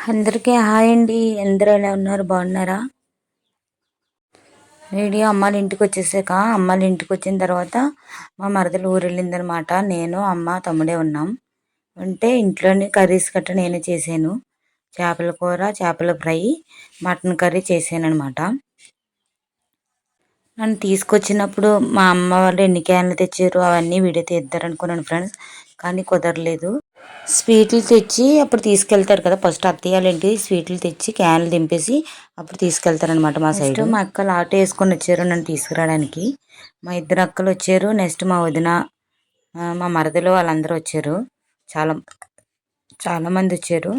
అందరికీ హాయ్ అండి. అందరూ ఎలా ఉన్నారు? బాగున్నారా? వీడియో అమ్మాళ్ళ ఇంటికి వచ్చేసాక అమ్మాళ్ళ ఇంటికి వచ్చిన తర్వాత మా మరదలు ఊరు వెళ్ళిందనమాట. నేను అమ్మ తమ్ముడే ఉన్నాం. ఉంటే ఇంట్లోనే కర్రీస్ గట్రా నేనే చేశాను. చేపల కూర, చేపల ఫ్రై, మటన్ కర్రీ చేశాను అనమాట. నన్ను తీసుకొచ్చినప్పుడు మా అమ్మ వాళ్ళు ఎన్ని క్యాన్లు తెచ్చారు అవన్నీ వీడియో తీద్దారనుకున్నాను ఫ్రెండ్స్, కానీ కుదరలేదు. స్వీట్లు తెచ్చి అప్పుడు తీసుకెళ్తారు కదా, ఫస్ట్ అత్తయ్యాలేంటి స్వీట్లు తెచ్చి క్యాన్లు దింపేసి అప్పుడు తీసుకెళ్తారనమాట మా సైడ్. మా అక్కలు ఆటో వేసుకొని వచ్చారు నన్ను తీసుకురావడానికి. మా ఇద్దరు అక్కలు వచ్చారు, నెక్స్ట్ మా వదిన, మా మరదలు వాళ్ళందరూ వచ్చారు. చాలా చాలా మంది వచ్చారు.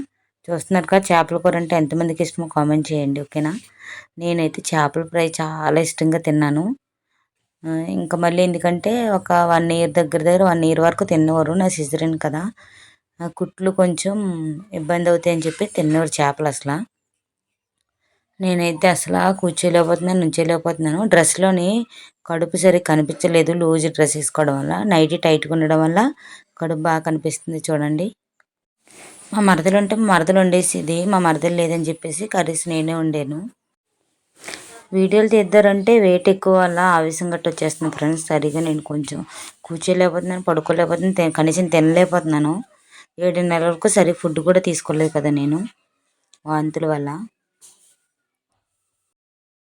చూస్తున్నారు కదా, చేపల కూర అంటే ఎంతమందికి ఇష్టమో కామెంట్ చేయండి, ఓకేనా. నేనైతే చేపల ఫ్రై చాలా ఇష్టంగా తిన్నాను. ఇంకా మళ్ళీ ఎందుకంటే ఒక 1 ఇయర్ దగ్గర 1 ఇయర్ వరకు తిన్నవారు, నా సిజరీన్ కదా, కుట్లు కొంచెం ఇబ్బంది అవుతాయని చెప్పి తిన్నవారు చేపలు. అసలు నేనైతే అసలు కూర్చోలేకపోతున్నాను, నుంచోలేకపోతున్నాను. డ్రెస్లోని కడుపు సరిగ్గా కనిపించలేదు, లూజ్ డ్రెస్ వేసుకోవడం వల్ల. నైటీ టైట్గా ఉండడం వల్ల కడుపు బాగా కనిపిస్తుంది చూడండి. మా మరదలు ఉంటే మా మరదలు వండేసేది, మా మరదలు లేదని చెప్పేసి కర్రీస్ నేనే వండాను. వీడియోలు తీద్దారంటే వెయిట్ ఎక్కువ వల్ల ఆవేశం గట్ట వచ్చేస్తుంది ఫ్రెండ్స్. సరిగా నేను కొంచెం కూర్చోలేకపోతున్నాను, పడుకోలేకపోతున్నాను, కనీసం తినలేకపోతున్నాను. 7 నెలల వరకు సరిగ్గా ఫుడ్ కూడా తీసుకోలేదు కదా నేను, వాంతుల వల్ల.